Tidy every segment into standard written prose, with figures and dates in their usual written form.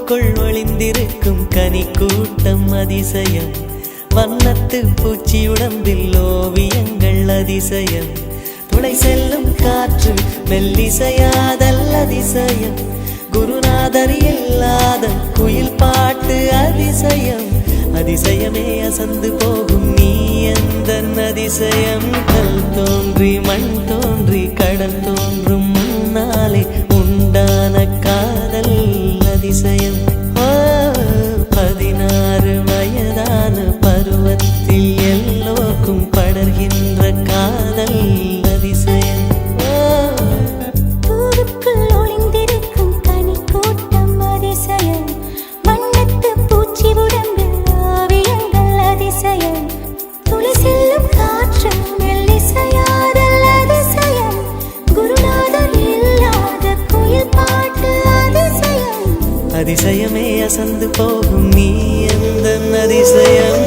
பூவுக்குள் ஒளிந்திருக்கும் கனி கூட்டம் அதிசயம். வண்ணத்து பூச்சி உடம்பில் ஓவியங்கள் அதிசயம். துளை செல்லும் காற்று மெல்லிசையாதல் அதிசயம். குருநாதர் இல்லாத குயில் பாட்டு அதிசயம். அதிசயமே அசந்து போகும் நீ எந்தன் அதிசயம். கல் தோன்றி மண் தோன்றி கடல் தோன்றும் முன்னாலே உண்டான காதல் அதிசயம். 16 வயதான பருவத்தில் எல்லோருக்கும் படர்கின்ற காதல் அதிசயம். பூவுக்குள் ஒளிந்திருக்கும் கனி கூட்டம் அதிசயம். வண்ணத்து பூச்சி உடம்பில் ஓவியங்கள் அதிசயம். துளி செல்லும் காற்று மெல்லிசையாதல் அதிசயம். குருநாதர் இல்லாத குயில் பாட்டு அதிசயம். அதிசயமே அசந்து போகும் நீ எந்தன் அதிசயம்.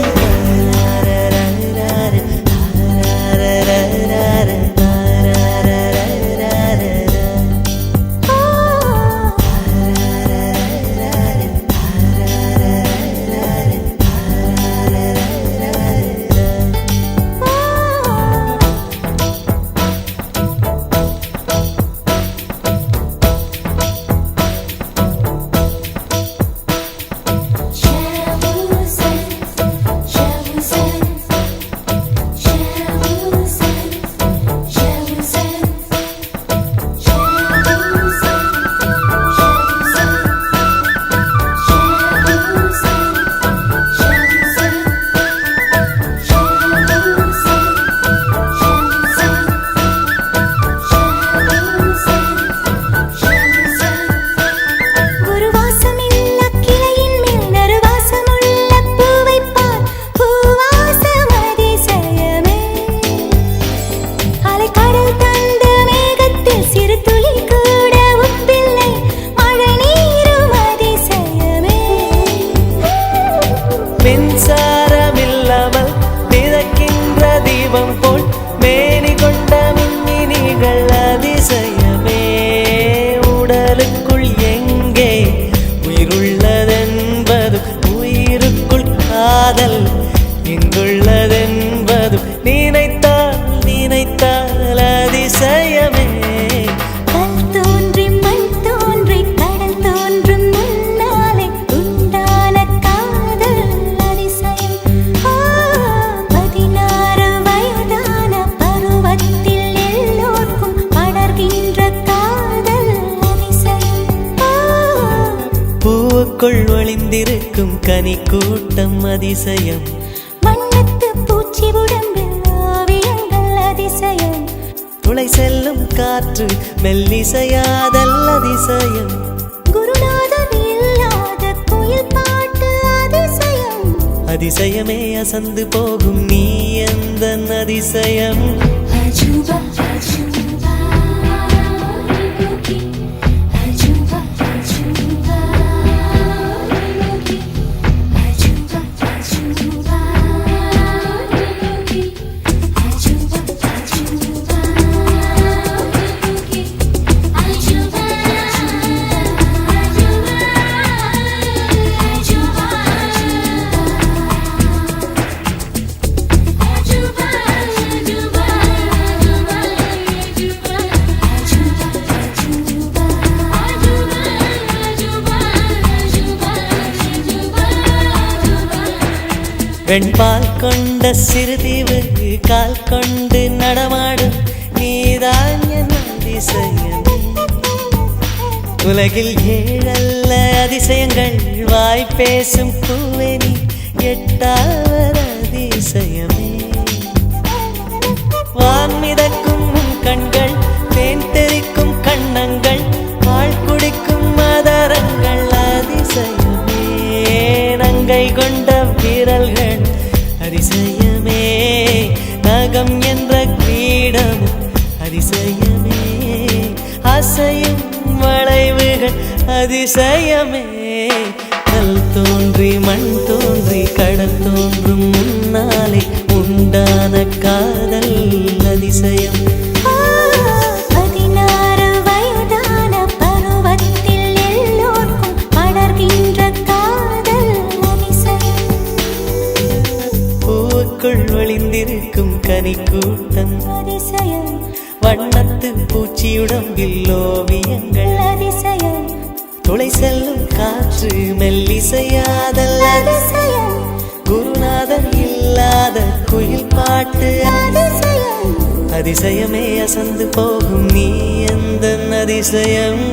மின்சாரமில்லாமல் மிதக்கின்ற தீபம் போல் மேனி கொண்ட மின்மினிகள் அதிசயமே. உடலுக்குள் எங்கே உயிருள்ளதென்பது உயிருக்குள் காதல் எங்குள்ளதென்பது நினைத்தால் நினைத்தால் அதிசயமே. பூவுக்குள் ஒளிந்திருக்கும் கனி கூட்டம் அதிசயம். வண்ணத்து பூச்சி உடம்பில் ஓவியங்கள் அதிசயம். துளை செல்லும் காற்று மெல்லிசையாதல் அதிசயம். குருநாதர் இல்லாத குயில் பாட்டு அதிசயம். அதிசயமே அசந்து போகும் நீ எந்தன் அதிசயம். அஜூபா வெண்பால் கொண்ட சிறுதீவு கால் கொண்டு நடமாடும் நீதான் என் அதிசயம். உலகில் 7 அதிசயங்கள் வாய் பேசும் பூவே நீ 8வது அதிசயமே. வான் மிதக்கும் கண்கள் தேன் தெறிக்கும் கண்ணங்கள் பால் குடிக்கும் மதரங்கள் அதிசயமே. நங்கை கொண்ட விரல்கள் அதிசயமே. நகம் என்ற கிரீடம் அதிசயமே. அசையும் வளைவுகள் அதிசயமே. கல் தோன்றி மண் தோன்றி கடல் தோன்றும் முன்னாலே உண்டான காதல் அதிசயம். 16 வயதான பருவத்தில் எல்லோருக்கும் படர்கின்ற தனி கூட்டம் அதிசயம் வண்ணத்து பூச்சியுடம்பில் ஓவியங்கள் அதிசயம் துளை செல்லும் காற்று மெல்லிசையாதல் அதிசயம் குருநாதன் இல்லாத குயில் பாட்டு அதிசயம் அதிசயமே அசந்து போகும் நீ எந்த அதிசயம்